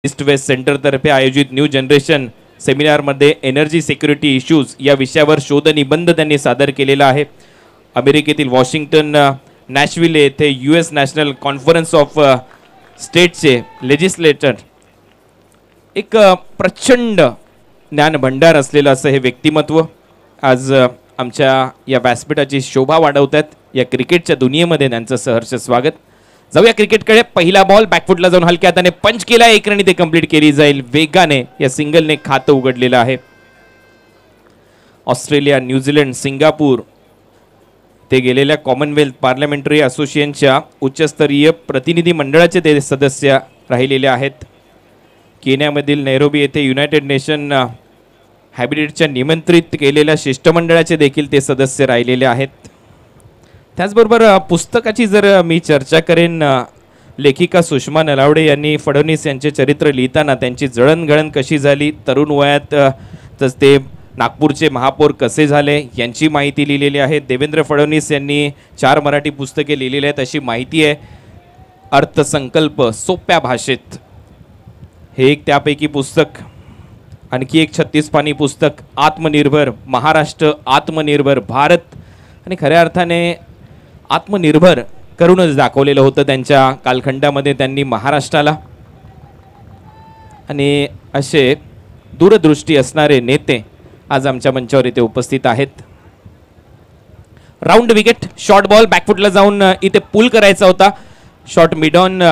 East west centre तर्फे आयोजित new generation सेमिनारमध्ये एनर्जी सिक्युरिटी इश्यूज या विषयावर शोधनिबंध त्यांनी सादर केलेला आहे। अमेरिकेतील वॉशिंग्टन नॅशविल येथे US नॅशनल कॉन्फरन्स ऑफ स्टेटचे लेजिस्लेटर एक प्रचंड ज्ञान भंडार असलेलं असं हे व्यक्तिमत्व आज आमच्या या व्यासपीठाची शोभा वाढवतात। या क्रिकेटच्या दुनियेमध्ये त्यांचं सहर्ष स्वागत। जाऊया क्रिकेटकडे। पहिला बॉल बॅकफुटला जाऊन हलक्या हाताने पंच केला, एक रन ते कंप्लीट केली जाईल। वेगाने या सिंगलने खातं उघडलेलं आहे। ऑस्ट्रेलिया, न्यूझीलंड, सिंगापूर ते गेलेल्या कॉमनवेल्थ पार्लमेंटरी असोसिएशनच्या उच्चस्तरीय प्रतिनिधी मंडळाचे ते सदस्य राहिलेले आहेत। केन्यामधील नैरोबी येथे युनायटेड नेशन हॅबिटेटच्या निमंत्रित केलेल्या शिष्टमंडळाचे देखील ते सदस्य राहिलेले आहेत। त्याचबरोबर पुस्तकाची जर मी चर्चा करेन, लेखिका सुषमा नलावडे यांनी फडणवीस यांचे चरित्र लिहिताना त्यांची जळणघळण कशी झाली, तरुण वयात ते नागपूरचे महापौर कसे झाले यांची माहिती लिहिलेली आहे। देवेंद्र फडणवीस यांनी 4 मराठी पुस्तके लिहिलेली आहेत अशी माहिती आहे। अर्थसंकल्प सोप्या भाषेत हे एक त्यापैकी पुस्तक। आणखी एक 36 पानी पुस्तक आत्मनिर्भर महाराष्ट्र, आत्मनिर्भर भारत, आणि खऱ्या अर्थाने आत्मनिर्भर करूनच दाखवलेलं होतं त्यांच्या कालखंडामध्ये त्यांनी महाराष्ट्राला। आणि असे दूरदृष्टी असणारे नेते आज आमच्या मंचावर इथे उपस्थित आहेत। राऊंड विकेट, शॉर्ट बॉल बॅकफुटला जाऊन इथे पुल करायचा होता। शॉट मिड ऑन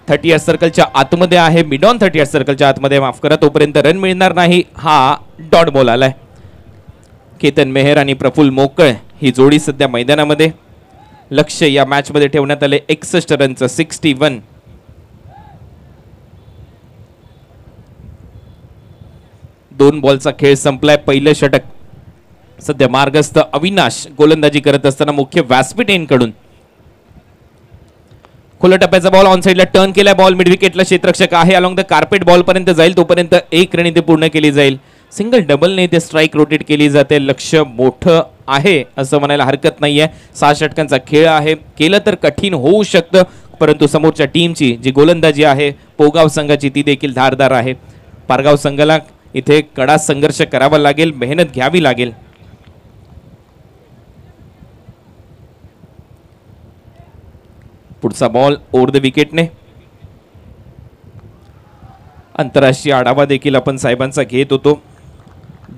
30 यार्ड सर्कलच्या आतमध्ये आहे, मिड ऑन 30 यार्ड सर्कलच्या आतमध्ये, माफ करा, तोपर्यंत रन मिळणार नाही। हा डॉट बॉल आलाय। केतन मेहर आणि प्रफुल्ल मोकळ ही जोडी सध्या मैदानामध्ये। लक्ष या मॅच मध्ये ठेवण्यात आले 61 रनचं 61। दोन बॉलचा खेळ संपलाय। पहिलं षटक सध्या मार्गस्थ अविनाश गोलंदाजी करत असताना मुख्य व्यासपीठ कडून खुल्या टप्प्याचा बॉल ऑन साइडला टर्न केला। बॉल मिड विकेटला क्षेत्ररक्षक आहे, अलॉंग द कार्पेट बॉल पर्यंत जाईल, तोपर्यंत एक रन इथे पूर्ण केली जाईल। सिंगल डबलने इथे स्ट्राइक रोटेट केली जाते। लक्ष मोठं आहे असं म्हणायला हरकत नाहीये। 6 षटकांचा खेळ आहे, केलं तर कठीण होऊ शकतं, परंतु समोरच्या टीमची जी गोलंदाजी आहे पोगाव संघाची ती देखील धारदार आहे। पारगाव संघाला इथे कडा संघर्ष करावा लागेल, मेहनत घ्यावी लागेल। पुढचा बॉल ओव्हर द विकेटने। आंतरराष्ट्रीय आढावा देखील आपण साहेबांचा घेत होतो।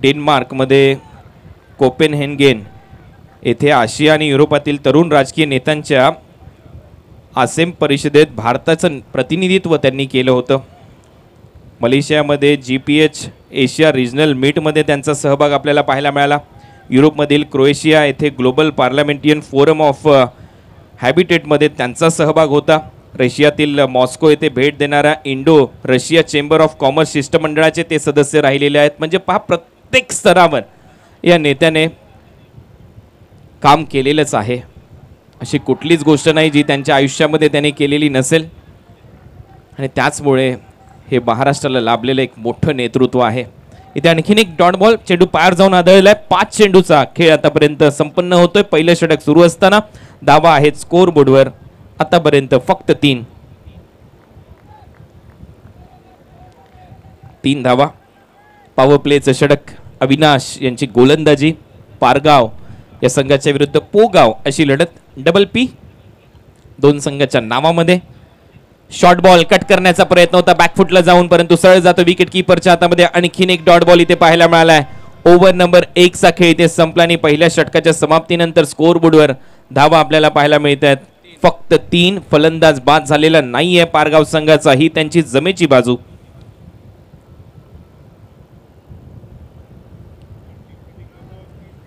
डेन्मार्कमध्ये कोपेनहेगन येथे आशिया आणि युरोपातील तरुण राजकीय नेत्यांच्या आसेम परिषदेत भारताचं प्रतिनिधित्व त्यांनी केलं होतं। मलेशियामध्ये GPH एशिया रिजनल मीटमध्ये त्यांचा सहभाग आपल्याला पाहायला मिळाला। युरोपमधील क्रोएशिया येथे ग्लोबल पार्लमेंटियन फोरम ऑफ हॅबिटेटमध्ये त्यांचा सहभाग होता। रशियातील मॉस्को येथे भेट देणाऱ्या Indo Russia chamber of commerce शिष्टमंडळाचे ते सदस्य राहिलेले आहेत। म्हणजे पहा, प्रत्येक स्तरावर या नेत्याने काम केलेलंच आहे। अशी कुठलीच गोष्ट नाही जी त्यांच्या आयुष्यामध्ये त्यांनी केलेली नसेल, आणि त्याचमुळे हे महाराष्ट्राला लाभलेलं एक मोठं नेतृत्व आहे। इथे आणखीन एक डॉट बॉल, चेंडू पायावर जाऊन आदळलाय। 5 चेंडूचा खेळ आतापर्यंत संपन्न होतोय। पहिलं षटक सुरू असताना धावा आहेत स्कोर बोर्डवर आतापर्यंत फक्त 3 धावा। पॉवर प्लेचं षटक अविनाश यांची गोलंदाजी। पारगाव या संघाच्या विरुद्ध पोगाव अशी लढत। डबल P दोन संघाच्या नावामध्ये। शॉर्ट बॉल कट करण्याचा प्रयत्न होता बॅकफुटला जाऊन, परंतु सरळ जातो विकेट कीपरच्या हातामध्ये। आणखीन एक डॉट बॉल इथे पाहायला मिळालाय। ओव्हर नंबर 1 चा खेळ इथे संपला आणि पहिल्या षटकाच्या समाप्तीनंतर स्कोर बोर्डवर धावा आपल्याला पाहायला मिळत आहेत फक्त 3। फलंदाज बाद झालेला नाहीये पारगाव संघाचा, ही त्यांची जमेची बाजू।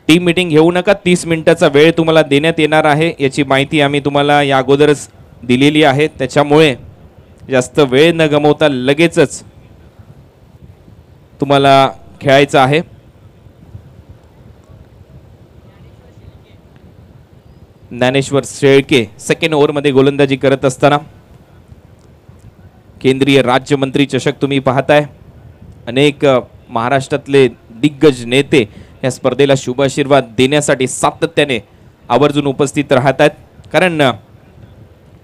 टीम मीटिंग घेऊ नका, 30 मिनिटाचा वेळ तुम्हाला देण्यात येणार आहे याची माहिती आम्ही तुम्हाला या अगोदरच दिलेली आहे। त्याच्यामुळे जास्त वेळ न गमावता लगेचच तुम्हाला खेळायचं आहे। ज्ञानेश्वर शेळके सेकंड ओव्हरमध्ये गोलंदाजी करत असताना। केंद्रीय राज्यमंत्री चषक तुम्ही पाहताय। अनेक महाराष्ट्रातले दिग्गज नेते या स्पर्धेला शुभाशीर्वाद देण्यासाठी सातत्याने आवर्जून उपस्थित राहतात, कारण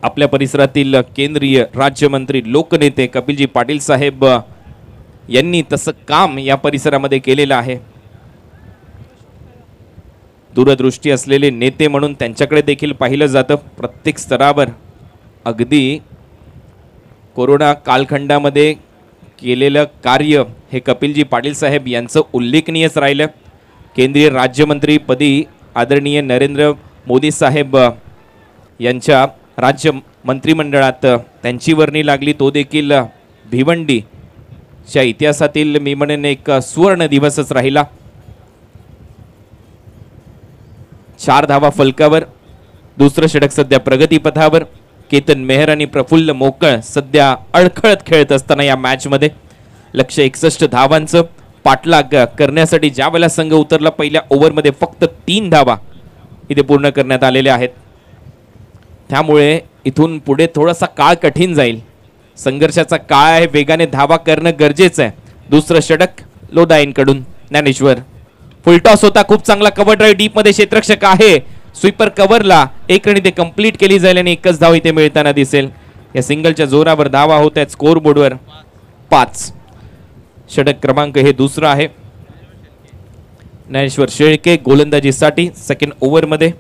आपल्या परिसरातील केंद्रीय राज्यमंत्री लोकनेते कपिलजी पाटील साहेब यांनी तसं काम या परिसरामध्ये केलेलं आहे। दूरदृष्टी असलेले नेते म्हणून त्यांच्याकडे देखील पाहिलं जातं प्रत्येक स्तरावर। अगदी कोरोना कालखंडामध्ये केलेलं कार्य हे कपिलजी पाटील साहेब यांचं उल्लेखनीयच राहिलं। केंद्रीय राज्यमंत्री पदी आदरणीय नरेंद्र मोदी साहेब यांच्या राज्य मंत्रिमंडळात त्यांची वर्णी लागली, तो देखील भिवंडीच्या इतिहासातील मी म्हणेन एक सुवर्ण दिवसच राहिला। 4 धावा फलकावर, दुसरं षटक सध्या प्रगतीपथावर। केतन मेहर आणि प्रफुल्ल मोकळ सध्या अडखळत खेळत असताना या मॅच मध्ये लक्ष्य 61 धावांचं पाठलाग करण्यासाठी ज्या वेळेला संघ उतरला पहिल्या ओव्हरमध्ये फक्त 3 धावा इथे पूर्ण करण्यात आलेल्या आहेत। त्यामुळे इथून पुढे थोडासा काळ कठीण जाईल, संघर्षाचा काळ आहे, वेगाने धावा करणं गरजेचं आहे। दुसरं षटक लोदाईंकडून ज्ञानेश्वर, फुलटॉस होता, खूप चांगला कव्हर ड्राइव्ह डीप मध्ये क्षेत्ररक्षक आहे, स्वीपर कव्हरला एक रन इथे कंप्लीट केली जाईल आणि एकच धाव इथे मिळताना दिसेल। या सिंगलच्या जोरावर धावा होत आहेत स्कोर बोर्डवर 5। षटक क्रमांक हे दुसरं आहे ज्ञानेश्वर शेळके गोलंदाजीसाठी सेकंड ओव्हर मध्ये।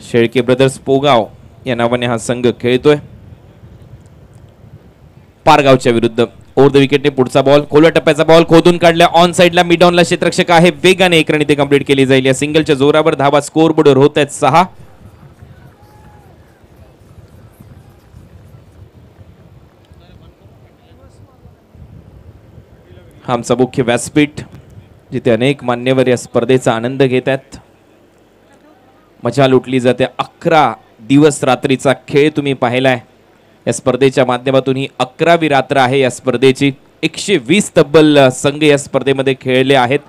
शेळके ब्रदर्स पोगाव या नावाने हा संघ खेळतोय पारगावच्या विरुद्ध। ओव्हर द विकेटने पुढचा बॉल, खोलवा टप्प्याचा बॉल खोदून काढला, ऑन साइडला मिड ऑनला क्षेत्ररक्षक आहे, वेगाने एक रन इथे कंप्लीट केली जाईल। या सिंगलच्या जोरावर धावा स्कोर बोर्डवर होत आहेत 6। हा आमचा मुख्य व्यासपीठ जिथे अनेक मान्यवर या स्पर्धेचा आनंद घेत आहेत, मजा लुटली जाते। 11 दिवस रात्रीचा खेळ तुम्ही पाहिलाय या स्पर्धेच्या माध्यमातून। ही 11वी रात्र आहे या स्पर्धेची। 120 तब्बल संघ या स्पर्धेमध्ये खेळले आहेत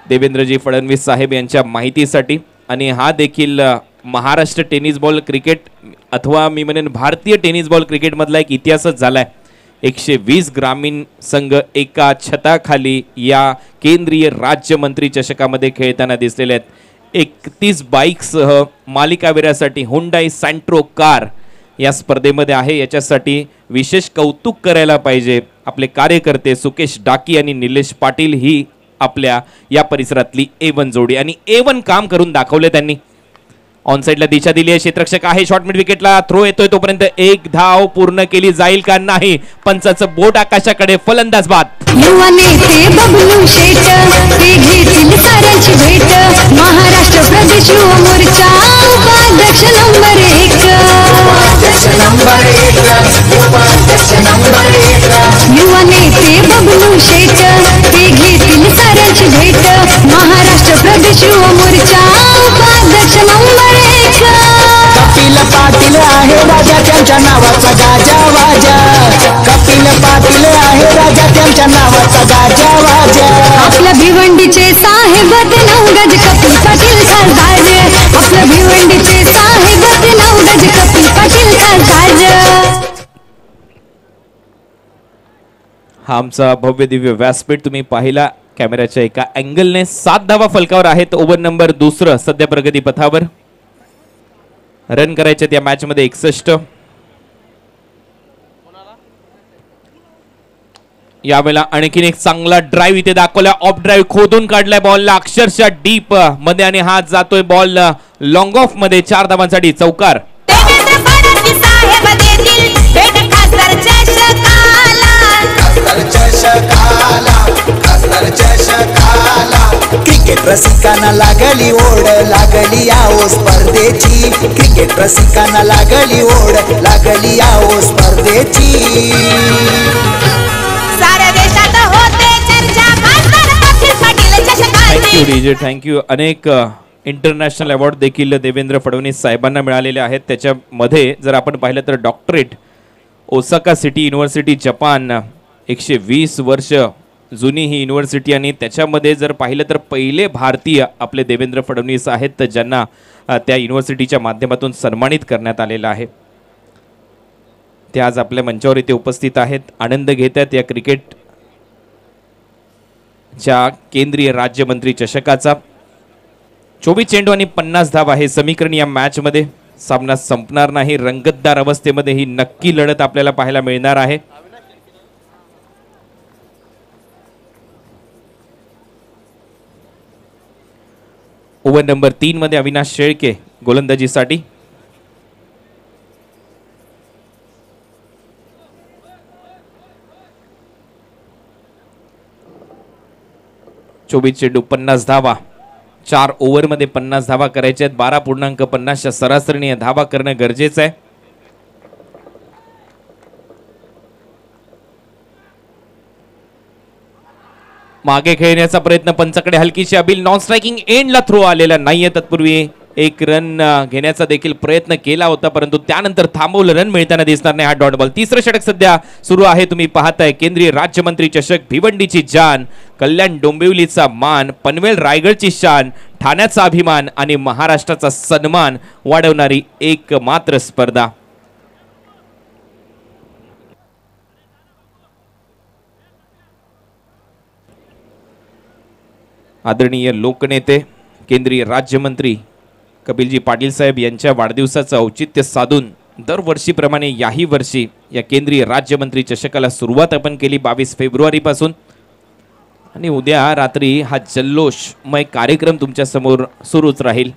देवेंद्रजी फडणवीस साहेब यांच्या माहितीसाठी। आणि हा देखील महाराष्ट्र टेनिस बॉल क्रिकेट अथवा मी म्हणेन भारतीय टेनिस बॉल क्रिकेट मधला एक इतिहासच झालाय। 120 ग्रामीण संघ एका छताखाली या केंद्रीय राज्यमंत्री चषकामध्ये खेळताना दिसलेले आहेत। 31 बाईकसह मालिकावीरासाठी हुंडाई सँट्रो कार या स्पर्धेमध्ये आहे। याच्यासाठी विशेष कौतुक करायला पाहिजे आपले कार्यकर्ते सुकेश डाकी आणि निलेश पाटील, ही आपल्या या परिसरातली A1 जोडी आणि A1 काम करून दाखवले त्यांनी। ऑन साइडला दिशा दिली आहे, क्षेत्ररक्षक आहे, शॉर्ट मिड विकेटला थ्रो येतोय, तोपर्यंत एक धाव पूर्ण केली जाईल का नाही, पंचाचं बोट आकाशाकडे, फलंदाज बाद। युवा नेते बबलू शेट ते घेतील साऱ्यांची भेट, महाराष्ट्र प्रदेश युवा मोर्चा उपाध्यक्ष नंबर 1, युवा नेते बबलू शेट ते घेतील साऱ्यांची भेट, महाराष्ट्र प्रदेश युवा मोर्चा उपाध्यक्ष नंबर 1। कपिल पाटील आहे राजा त्यांच्या नावाचा गाजा वाजा, कपिल पाटील आहे राजा त्यांच्या नावाचा गाजा वाजा। आपल्या भिवंडीचे साहेब ते 9 गज कपिल पाटील खासदार, आपल्या भिवंडीचे साहेब ते 9 गज कपिल पाटील खासदार। हा आमचा भव्य दिव्य व्यासपीठ तुम्ही पाहिला कॅमेऱ्याच्या एका अँगलने। 7 धावा फलकावर आहेत। ओव्हर नंबर दुसरं सध्या प्रगती पथावर, रन करायचे त्या मॅच मध्ये 61। यावेळेला आणखीन एक चांगला ड्राइव्ह इथे दाखवला, ऑफ ड्राइव्ह खोदून काढलाय बॉलला अक्षरशः डीप मध्ये आणि हात जातोय बॉल लॉंग ऑफ मध्ये। 4 धावांसाठी चौकार। क्रिकेट रसिकांना लागली ओढ लागली आओ स्पर्धेची, क्रिकेट रसिकांना लागली ओढ लागली आओ स्पर्धेची। साऱ्या देशात होते चर्चा खासदार कपिल पाटील चषकाची। Thank you DJ, thank you. अनेक इंटरनॅशनल अवॉर्ड देखील देवेंद्र फडणवीस साहेबांना मिळालेले आहेत। त्याच्यामध्ये जर आपण पाहिलं तर doctorate Osaka city university Japan, 120 वर्ष जुनी ही युनिव्हर्सिटी, आणि त्याच्यामध्ये जर पाहिलं तर पहिले भारतीय आपले देवेंद्र फडणवीस आहेत ज्यांना त्या युनिव्हर्सिटीच्या माध्यमातून सन्मानित करण्यात आलेलं आहे। ते आज आपल्या मंचावर इथे उपस्थित आहेत, आनंद घेत आहेत या क्रिकेट च्या केंद्रीय राज्यमंत्री चषकाचा। 24 चेंडू आणि 50 धावा हे समीकरण या मॅच मध्ये. सामना संपणार नाही, रंगतदार अवस्थेमध्ये ही नक्की लढत आपल्याला पाहायला मिळणार आहे. ओव्हर नंबर 3 मध्ये अविनाश शेळके गोलंदाजीसाठी. चोवीस चेंडू 50 धावा. 4 ओव्हर मध्ये 50 धावा करायच्या आहेत. 12.50च्या सरासरीने धावा करणं गरजेचं आहे. मागे खेळण्याचा प्रयत्न, पंचाकडे हलकीशी अबिल, नॉन स्ट्रायकिंग एंडला थ्रो आलेला नाहीये. तत्पूर्वी एक रन घेण्याचा देखील प्रयत्न केला होता, परंतु त्यानंतर थांबवलं. रन मिळताना दिसणार नाही. हा डॉट बॉल. तिसरं षटक सध्या सुरू आहे. तुम्ही पाहताय केंद्रीय राज्यमंत्री चषक, भिवंडीची जान, कल्याण डोंबिवलीचा मान, पनवेल रायगडची शान, ठाण्याचा अभिमान आणि महाराष्ट्राचा सन्मान वाढवणारी एक मात्र स्पर्धा. आदरणीय लोकनेते केंद्रीय राज्यमंत्री कपिलजी पाटील साहेब यांच्या वाढदिवसाचं औचित्य साधून दरवर्षीप्रमाणे याही वर्षी या केंद्रीय राज्यमंत्री चषकाला सुरुवात आपण केली 22 फेब्रुवारी पासून. आणि उद्या रात्री हा जल्लोषमय कार्यक्रम तुमच्या समोर सुरूच राहील.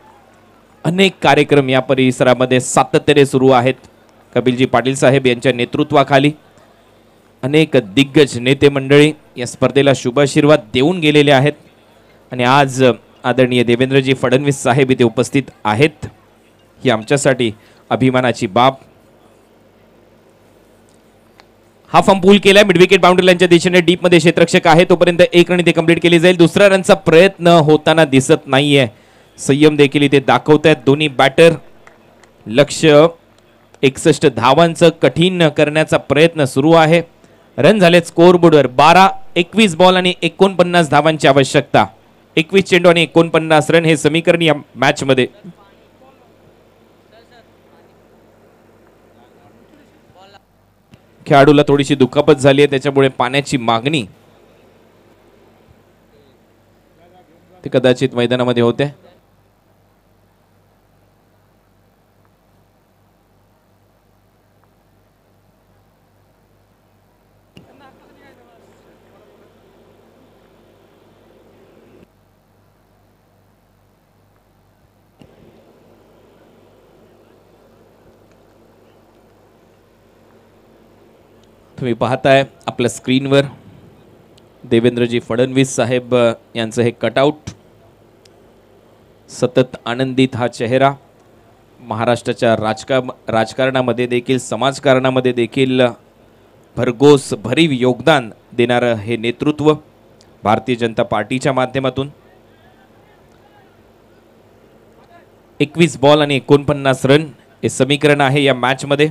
अनेक कार्यक्रम या परिसरामध्ये सातत्याने सुरू आहेत. कपिलजी पाटील साहेब यांच्या नेतृत्वाखाली अनेक दिग्गज नेते मंडळी या स्पर्धेला शुभाशीर्वाद देऊन गेलेले आहेत. आणि आज आदरणीय देवेंद्रजी फडणवीस साहेब इथे उपस्थित आहेत, ही आमच्यासाठी अभिमानाची बाब. हा फॉर्म पूल केलाय. मिड विकेट बाउंड्री लाईनच्या दिशेने डीप मध्ये क्षेत्ररक्षक आहे, तोपर्यंत एक रन इथे कंप्लीट केली जाईल. दुसऱ्या रनचा प्रयत्न होताना दिसत नाहीये. संयम देखील इथे दाखवतायत दोन्ही बॅटर. लक्ष 61 धावांचं कठीण करण्याचा प्रयत्न सुरू आहे. रन झाले स्कोर बोर्डवर 12. 21 बॉल आणि 49 धावांची आवश्यकता. 21 चेंडू आणि 49 रन हे समीकरण या मॅच मध्ये. खेळाडूला थोडीशी दुखापत झाली आहे, त्याच्यामुळे पाण्याची मागणी ते कदाचित मैदानामध्ये होते. तुम्ही पाहताय आपल्या स्क्रीनवर देवेंद्रजी फडणवीस साहेब यांचं हे कटआउट. सतत आनंदित हा चेहरा. महाराष्ट्राच्या राजकारणामध्ये देखील समाजकारणामध्ये देखील भरघोस भरीव योगदान देणारं हे नेतृत्व भारतीय जनता पार्टीच्या माध्यमातून. 21 बॉल आणि 49 रन हे समीकरण आहे या मॅच मध्ये.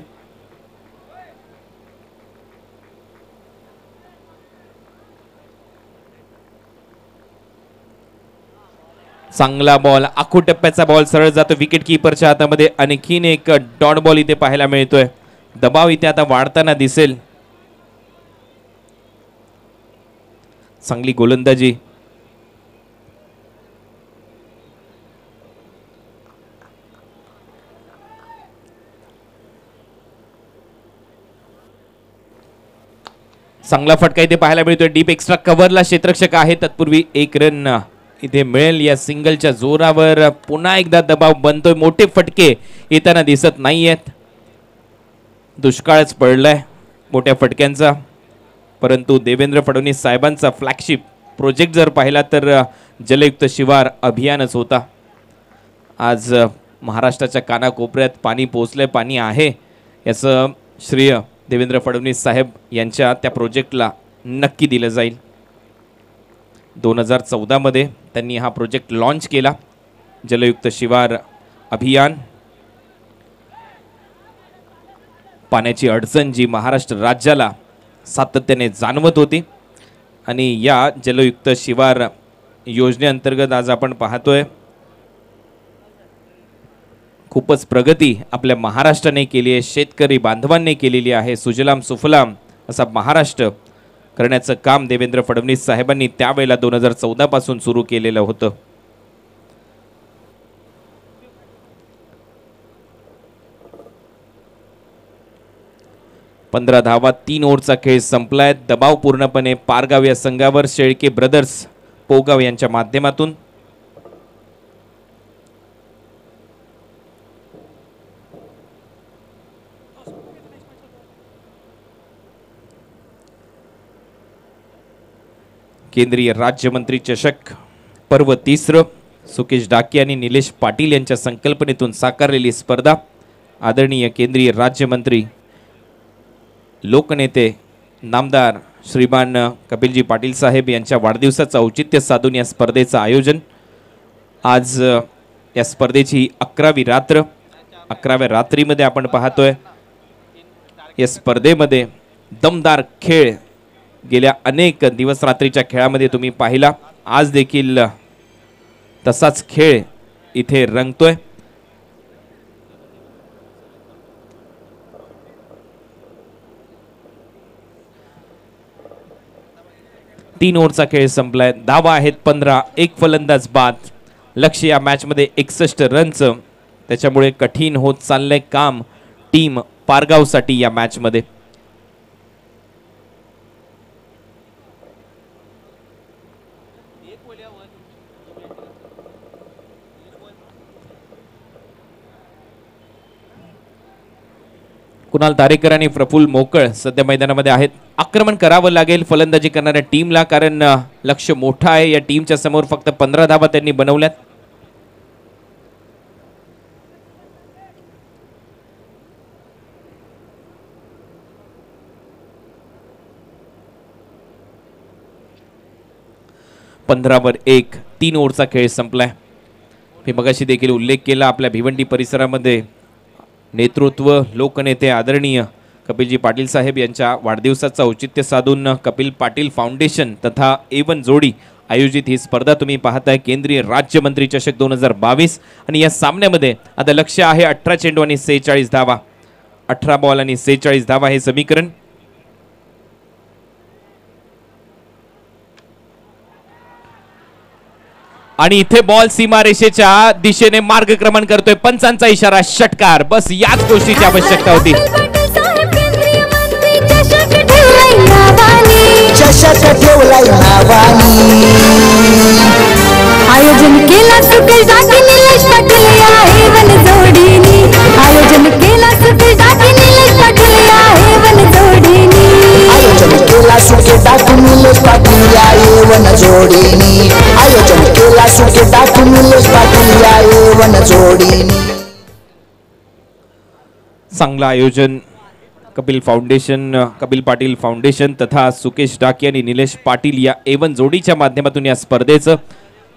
चांगला बॉल, आखू टप्प्याचा बॉल सरळ जातो विकेट कीपरच्या हातामध्ये. आणखीन एक डॉट बॉल इथे पाहायला मिळतोय. दबाव इथे आता वाढताना दिसेल. चांगली गोलंदाजी. चांगला फटका इथे पाहायला मिळतोय. डीप एक्स्ट्रा कव्हरला क्षेत्ररक्षक आहे. तत्पूर्वी एक रन इथे मिळेल या सिंगलच्या जोरावर. पुन्हा एकदा दबाव बनतोय. मोठे फटके येताना दिसत नाहीयेत. दुष्काळच पडलाय मोठ्या फटक्यांचा. परंतु देवेंद्र फडणवीस साहेबांचा फ्लॅगशिप प्रोजेक्ट जर पाहिला तर जलयुक्त शिवार अभियानच होता. आज महाराष्ट्राच्या कानाकोपऱ्यात पाणी पोहोचलंय, पाणी आहे, याचं श्रेय देवेंद्र फडणवीस साहेब यांच्या त्या प्रोजेक्टला नक्की दिलं जाईल. 2014 मध्ये त्यांनी हा प्रोजेक्ट लॉन्च केला, जलयुक्त शिवार अभियान. पाण्याची अडचण जी महाराष्ट्र राज्याला सातत्याने जाणवत होती आणि या जलयुक्त शिवार योजनेअंतर्गत आज आपण पाहतोय खूपच प्रगती आपल्या महाराष्ट्राने केली आहे, शेतकरी बांधवांनी केलेली आहे. सुजलाम सुफलाम असा महाराष्ट्र करण्याचं काम देवेंद्र फडणवीस साहेबांनी त्यावेळेला 2014 पासून सुरू केलेलं होतं. 15 धावा, 3 ओव्हरचा खेळ संपलाय. दबाव पूर्णपणे पारगाव या संघावर शेळके ब्रदर्स पोगाव यांच्या माध्यमातून. केंद्रीय राज्यमंत्री चषक पर्व 3 सुकेश डाके आणि निलेश पाटील यांच्या संकल्पनेतून साकारलेली स्पर्धा. आदरणीय केंद्रीय राज्यमंत्री लोकनेते नामदार श्रीमान कपिलजी पाटील साहेब यांच्या वाढदिवसाचं औचित्य साधून या स्पर्धेचं आयोजन. आज या स्पर्धेची 11वी रात्र. 11व्या रात्रीमध्ये आपण पाहतोय या स्पर्धेमध्ये दमदार खेळ गेल्या अनेक दिवस रात्रीच्या खेळामध्ये तुम्ही पाहिला. आज देखील तसाच खेळ इथे रंगतोय. तीन ओव्हरचा खेळ संपलाय. धावा आहेत 15, एक फलंदाज बाद. लक्ष्य या मॅच मध्ये 61 रनचं, त्याच्यामुळे कठीण होत चाललंय काम टीम पारगाव साठी या मॅच मध्ये. कुणाल तारेकर आणि प्रफुल्ल मोकळ सध्या मैदानामध्ये आहेत. आक्रमण करावं लागेल फलंदाजी करणाऱ्या टीमला, कारण लक्ष्य मोठं आहे. या टीमच्या समोर फक्त 15 धावा त्यांनी बनवल्यात. पंधरावर 1, 3 ओव्हरचा खेळ संपलाय. मी मगाशी देखील उल्लेख केला, आपल्या भिवंडी परिसरामध्ये नेतृत्व लोकनेते आदरणीय कपिलजी पाटील साहेब यांच्या वाढदिवसाचं औचित्य साधून कपिल पाटील फाउंडेशन तथा A1 जोडी आयोजित ही स्पर्धा तुम्ही पाहताय. केंद्रीय राज्यमंत्री चषक 2022. आणि या सामन्यामध्ये आता लक्ष्य आहे 18 चेंडू आणि 46 धावा. 18 बॉल आणि 46 धावा हे समीकरण. आणि इथे बॉल सीमारेषेच्या दिशेने मार्गक्रमण करतोय. पंचांचा इशारा, षटकार. बस याच गोष्टीची आवश्यकता होती. चषक ठेवलाय नावानी. आयोजन केला सुकेश डाके निलेश पाटील या A1 जोडीनी. आयोजन केला सुकेश डाके निलेश पाटील या A1 जोडीनी. आयोजन केला सुके टाकून निलेश पाटील या A1 जोडीनी. आयोजन केला सुके टाकून निलेश पाटील या A1 जोडीनी. चांगलं आयोजन कपिल पाटील फाउंडेशन तथा सुकेश डाके आणि निलेश पाटील या A1 जोडीच्या माध्यमातून या स्पर्धेचं.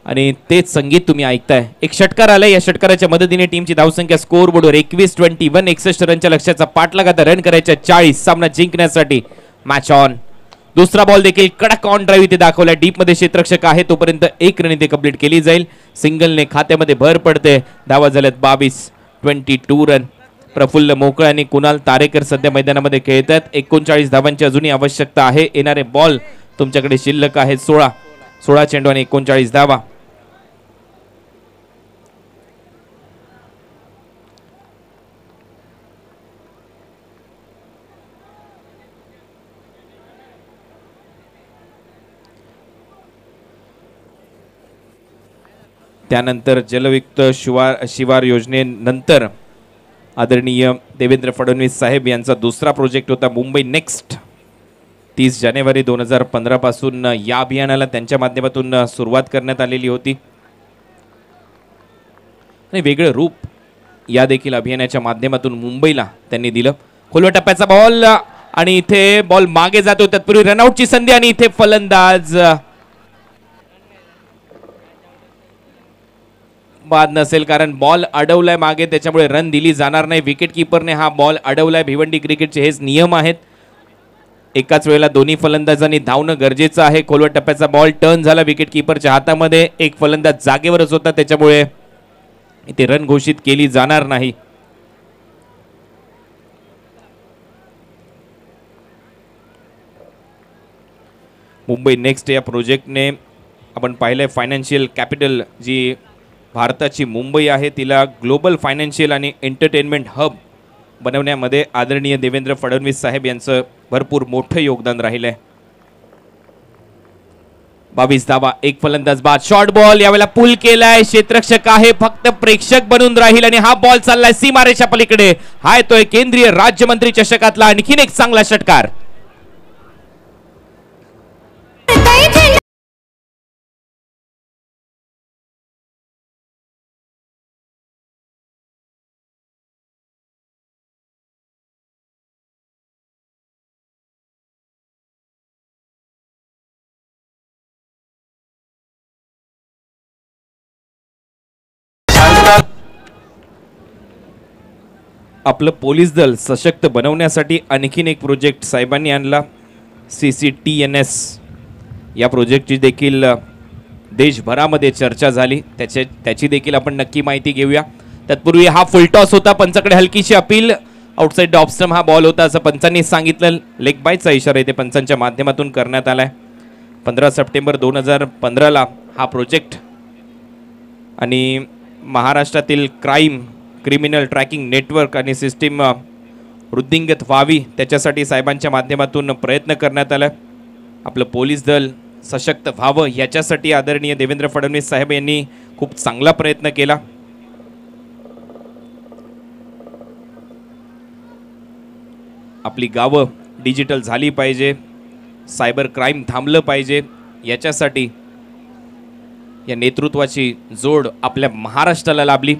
आणि तेच संगीत तुम्ही ऐकताय. एक षटकार आलाय. या षटकाराच्या मदतीने टीमची धावसंख्या स्कोर बोर्डवर 21-21, 61 रनच्या लक्ष्याचा पाठलाग. आता रन करायच्या 40. सामना जिंकण्यासाठी मॅच ऑन. दुसरा बॉल देखील कडक ऑन ड्राईव्ह इथे दाखवलाय. डीप मध्ये क्षेत्ररक्षक आहे तोपर्यंत 1 रन इथे कंप्लीट केली जाईल. सिंगलने खात्यामध्ये भर पडते. धावा झाल्यात 22, 22 रन. प्रफुल्ल मोकळ आणि कुणाल तारेकर सध्या मैदानामध्ये खेळतात. 39 धावांची अजूनही आवश्यकता आहे. येणारे बॉल तुमच्याकडे शिल्लक आहेत 16 चेंडू आणि 39 धावा. त्यानंतर जलयुक्त शिवार योजनेनंतर आदरणीय देवेंद्र फडणवीस साहेब यांचा दुसरा प्रोजेक्ट होता मुंबई नेक्स्ट. 30 जानेवारी 2015 पासून या अभियानाला त्यांच्या माध्यमातून सुरुवात करण्यात आलेली होती. आणि वेगळं रूप या देखील अभियानाच्या माध्यमातून मुंबईला त्यांनी दिलं. खोलवा टप्प्याचा बॉल आणि इथे बॉल मागे जातो. तत्पूर्वी रनआउटची संधी आणि इथे फलंदाज बाद नसेल, कारण बॉल अडवलाय मागे, त्याच्यामुळे रन दिली जाणार नाही. विकेट किपरने हा बॉल अडवलाय. भिवंडी क्रिकेटचे हेच नियम आहेत. एकाच वेळेला दोन्ही फलंदाजांनी धावणं गरजेचं आहे. खोलवर टप्प्याचा बॉल टर्न झाला विकेट किपरच्या हातामध्ये. एक फलंदाज जागेवरच होता, त्याच्यामुळे इथे रन घोषित केली जाणार नाही. मुंबई नेक्स्ट या प्रोजेक्टने आपण पाहिलंय फायनान्शियल कॅपिटल जी भारताची मुंबई आहे तिला ग्लोबल फायनान्शियल आणि एंटरटेनमेंट हब बनवण्यामध्ये आदरणीय देवेंद्र फडणवीस साहेब यांचं भरपूर मोठं योगदान राहिलंय. 22 धावा, एक फलंदाज बाद, शॉर्ट बॉल यावेळेला पुल केलाय, क्षेत्ररक्षक आहे, फक्त प्रेक्षक बनून राहील आणि हा बॉल चाललाय सीमारेषा पलीकडे. हा येतोय केंद्रीय राज्यमंत्री चषकातला आणखीन एक चांगला षटकार. आपलं पोलीस दल सशक्त बनवण्यासाठी आणखीन एक प्रोजेक्ट साहेबांनी आणला, CCTNS. या प्रोजेक्टची देखील देशभरामध्ये चर्चा झाली, त्याची देखील आपण नक्की माहिती घेऊया. तत्पूर्वी हा फुलटॉस होता, पंचाकडे हलकीशी appeal, outside the off stump हा बॉल होता असं पंचांनी सांगितलं. लेग बायचा इशारा इथे पंचांच्या माध्यमातून करण्यात आलाय. 15 सप्टेंबर 2015ला हा प्रोजेक्ट आणि महाराष्ट्रातील क्रिमिनल ट्रॅकिंग नेटवर्क आणि सिस्टीम वृद्धिंगत व्हावी त्याच्यासाठी साहेबांच्या माध्यमातून प्रयत्न करण्यात आला. आपलं पोलीस दल सशक्त व्हावं याच्यासाठी आदरणीय देवेंद्र फडणवीस साहेब यांनी खूप चांगला प्रयत्न केला. आपली गावं डिजिटल झाली पाहिजे, सायबर क्राईम थांबलं पाहिजे, याच्यासाठी या नेतृत्वाची जोड आपल्या महाराष्ट्राला लाभली.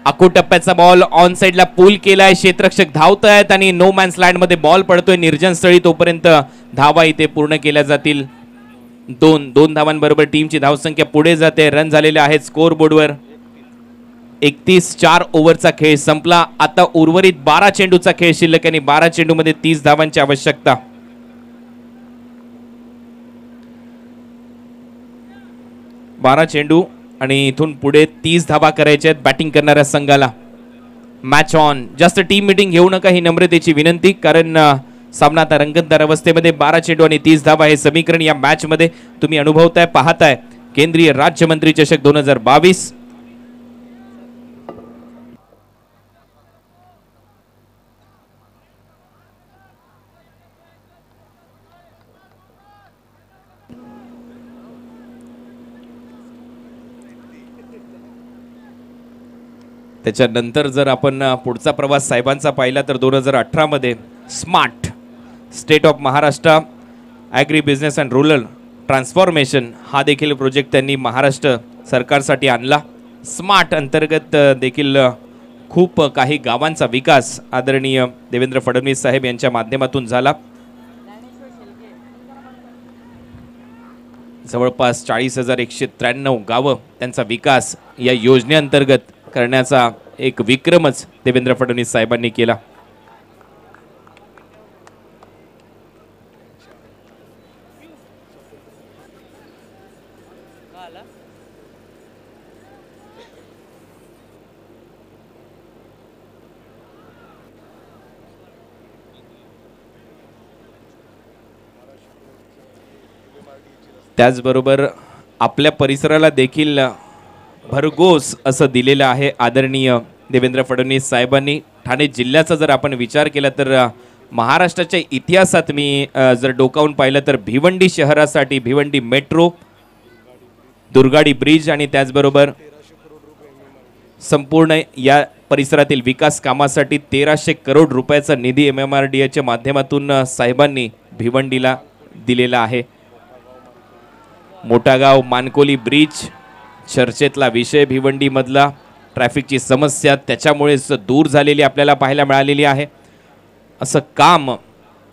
आखो टप्प्याचा बॉल ऑन साइडला पूल केलाय, क्षेत्ररक्षक धावत आहेत आणि नो मॅन्स लँड मध्ये बॉल पडतोय निर्जन स्थळी. तोपर्यंत धावा इथे पूर्ण केल्या जातील. दोन धावांबरोबर टीमची धावसंख्या पुढे जाते. रन झालेले आहेत स्कोर बोर्डवर. 31-4 ओव्हरचा खेळ संपला. आता उर्वरित 12 चेंडूचा खेळ शिल्लक आणि 12 चेंडूमध्ये 30 धावांची आवश्यकता. बारा चेंडू आणि इथून पुढे 30 धावा करायच्या आहेत बॅटिंग करणाऱ्या संघाला. Match on. जास्त टीम मीटिंग घेऊ नका ही नम्रतेची विनंती, कारण सामना आता रंगतदार अवस्थेमध्ये. 12 चेंडू आणि 30 धावा हे समीकरण या मॅच मध्ये तुम्ही अनुभवताय, पाहताय. केंद्रीय राज्यमंत्री चषक 2022. त्याच्यानंतर जर आपण पुढचा प्रवास साहेबांचा पाहिला तर 2018 मध्ये smart state of Maharashtra agri business and rural transformation हा देखील प्रोजेक्ट त्यांनी महाराष्ट्र सरकारसाठी आणला. स्मार्ट अंतर्गत देखील खूप काही गावांचा विकास आदरणीय देवेंद्र फडणवीस साहेब यांच्या माध्यमातून झाला. जवळपास 40,193 गावं त्यांचा विकास या योजनेअंतर्गत करण्याचा एक विक्रमच देवेंद्र फडणवीस साहेबांनी केला. त्याचबरोबर आपल्या परिसराला देखील भरघोस असं दिलेलं आहे आदरणीय देवेंद्र फडणवीस साहेबांनी. ठाणे जिल्ह्याचा जर आपण विचार केला तर महाराष्ट्राच्या इतिहासात मी जर डोकावून पाहिलं तर भिवंडी शहरासाठी भिवंडी मेट्रो, दुर्गाडी ब्रिज आणि त्याचबरोबर संपूर्ण या परिसरातील विकास कामासाठी 1300 करोड रुपयाचा निधी MMRDAच्या माध्यमातून साहेबांनी भिवंडीला दिलेला आहे. मोठागाव मानकोली ब्रिज चर्चेतला विषय भिवंडीमधला ट्रॅफिकची समस्या त्याच्यामुळेच दूर झालेली आपल्याला पाहायला मिळालेली आहे. असं काम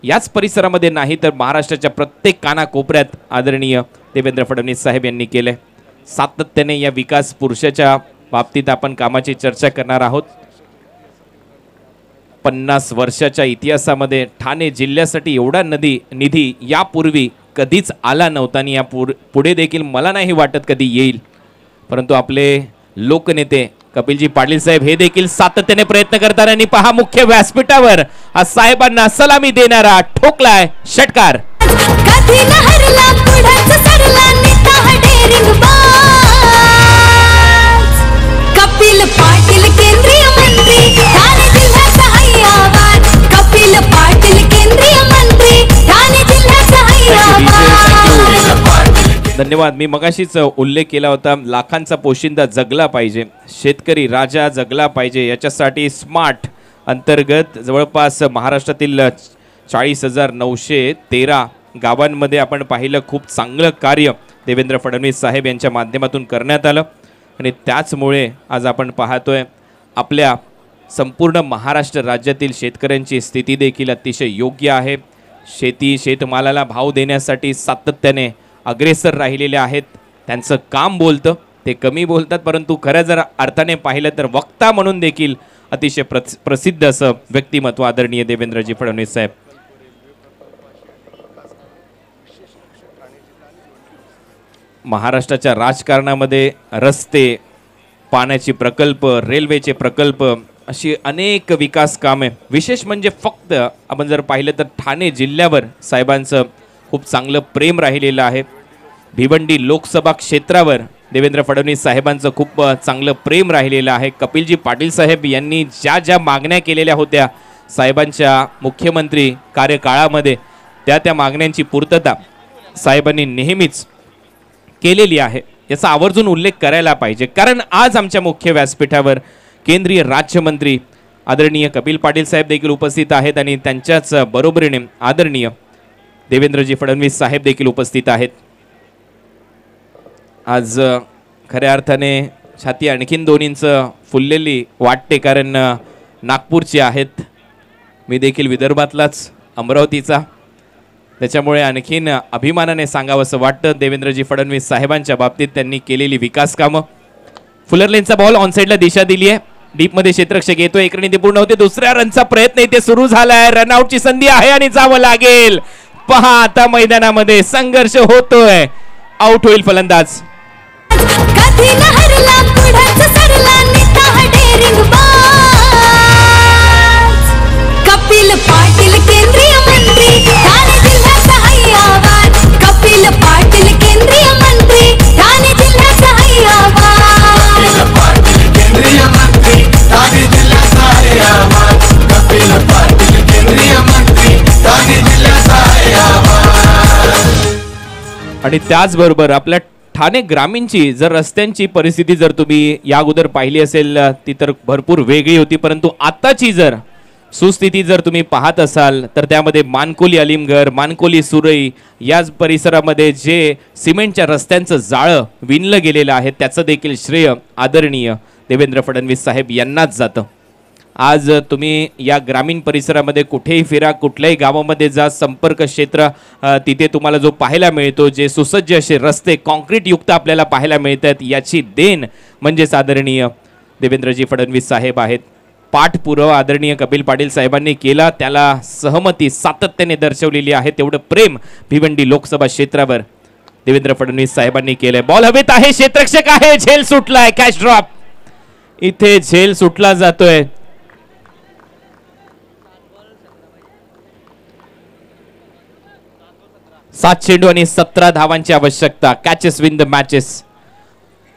याच परिसरामध्ये नाही तर महाराष्ट्राच्या प्रत्येक कानाकोपऱ्यात आदरणीय देवेंद्र फडणवीस साहेब यांनी केले. सातत्याने या विकास पुरुषाच्या बाबतीत आपण कामाची चर्चा करणार आहोत. 50 वर्षाच्या इतिहासामध्ये ठाणे जिल्ह्यासाठी एवढा निधी यापूर्वी कधीच आला नव्हता आणि या पुढे देखील मला नाही वाटत कधी येईल. परंतु आपले लोकनेते कपिलजी पाटील साहेब हे देखील सातत्याने प्रयत्न करतात आणि पहा मुख्य व्यासपीठावर साहेबांना सलामी देणारा ठोकलाय षटकार. कपिल पाटील केंद्रीय मंत्री ठाणे जिल्हा सहाय्यक धन्यवाद. मी मगाशीच उल्लेख केला होता, लाखांचा पोशिंदा जगला पाहिजे, शेतकरी राजा जगला पाहिजे. याच्यासाठी स्मार्ट अंतर्गत जवळपास महाराष्ट्रातील 40,913 गावांमध्ये आपण पाहिलं खूप चांगलं कार्य देवेंद्र फडणवीस साहेब यांच्या माध्यमातून करण्यात आलं. आणि त्याचमुळे आज आपण पाहतोय आपल्या संपूर्ण महाराष्ट्र राज्यातील शेतकऱ्यांची स्थिती देखील अतिशय योग्य आहे. शेतमालाला भाव देण्यासाठी सातत्याने अग्रेसर राहिलेले आहेत. त्यांचं काम बोलतं, ते कमी बोलतात, परंतु खरं जर अर्थाने पाहिलं तर वक्ता म्हणून देखील अतिशय प्रसिद्ध असं व्यक्तिमत्व आदरणीय देवेंद्रजी फडणवीस साहेब. महाराष्ट्राच्या राजकारणामध्ये रस्ते, पाण्याचे प्रकल्प, रेल्वेचे प्रकल्प अशी अनेक विकास कामे, विशेष म्हणजे फक्त आपण जर पाहिलं तर ठाणे जिल्ह्यावर साहेबांचं खूप चांगलं प्रेम राहिलेलं आहे. भिवंडी लोकसभा क्षेत्रावर देवेंद्र फडणवीस साहेबांचं खूप चांगलं प्रेम राहिलेलं आहे. कपिलजी पाटील साहेब यांनी ज्या मागण्या केलेल्या होत्या साहेबांच्या मुख्यमंत्री कार्यकाळामध्ये, त्या मागण्यांची पूर्तता साहेबांनी नेहमीच केलेली आहे. याचा आवर्जून उल्लेख करायला पाहिजे, कारण आज आमच्या मुख्य व्यासपीठावर केंद्रीय राज्यमंत्री आदरणीय कपिल पाटील साहेब देखील उपस्थित आहेत आणि त्यांच्याच बरोबरीने आदरणीय देवेंद्रजी फडणवीस साहेब देखील उपस्थित आहेत. आज खऱ्या अर्थाने छाती आणखीन 2 इंच फुललेली वाटते, कारण नागपूरची आहेत, मी देखील विदर्भातलाच, अमरावतीचा, त्याच्यामुळे आणखीन अभिमानाने सांगावंसं वाटतं देवेंद्रजी फडणवीस साहेबांच्या बाबतीत त्यांनी केलेली विकास कामं. फुलरलेनचा बॉल ऑन साईडला दिशा दिली आहे, डीपमध्ये क्षेत्ररक्षक येतोय, एक रन इथे पूर्ण होते, दुसऱ्या रनचा प्रयत्न इथे सुरू झालाय, रनआउटची संधी आहे आणि जावं लागेल. पहा आता मैदानामध्ये संघर्ष होतोय, आउट होईल फलंदाज. कधी लहरला पुढंच सरला नेता हा डेअरिंग बाज. कपिल पाटील केंद्रीय मंत्री, ठाणे जिल्ह्याचा आवाज. कपिल पाटील केंद्रीय मंत्री, ठाणे जिल्ह्याचा आवाज. केंद्रीय मंत्री ठाणे जिल्ह्याचा आवाज. कपिल पाटील केंद्रीय मंत्री ठाणे जिल्ह्याचा आवाज. आणि त्याचबरोबर आपल्या ठाणे ग्रामीणची जर रस्त्यांची परिस्थिती जर तुम्ही या अगोदर पाहिली असेल ती तर भरपूर वेगळी होती, परंतु आताची जर सुस्थिती जर तुम्ही पाहत असाल तर त्यामध्ये मानकोली अलिमगड, मानकोली सुरई याच परिसरामध्ये जे सिमेंटच्या रस्त्यांचं जाळं विणलं गेलेलं आहे त्याचं देखील श्रेय आदरणीय देवेंद्र फडणवीस साहेब यांनाच जातं. आज तुम्ही या ग्रामीण परिसरामध्ये कुठेही फिरा, कुठल्याही गावामध्ये जा, संपर्क क्षेत्र तिथे तुम्हाला जो पाहायला मिळतो, जे सुसज्ज असे रस्ते कॉन्क्रीट युक्त आपल्याला पाहायला मिळतात, याची देण म्हणजेच आदरणीय देवेंद्रजी फडणवीस साहेब आहेत. पाठपुरावा आदरणीय कपिल पाटील साहेबांनी केला, त्याला सहमती सातत्याने दर्शवलेली आहे. तेवढं प्रेम भिवंडी लोकसभा क्षेत्रावर देवेंद्र फडणवीस साहेबांनी केलंय. बॉल हवेत आहे, क्षेत्ररक्षक आहे, झेल सुटलाय, कॅच ड्रॉप, इथे झेल सुटला जातोय. 7 चेंडू आणि 17 धावांची आवश्यकता. Catches win the matches.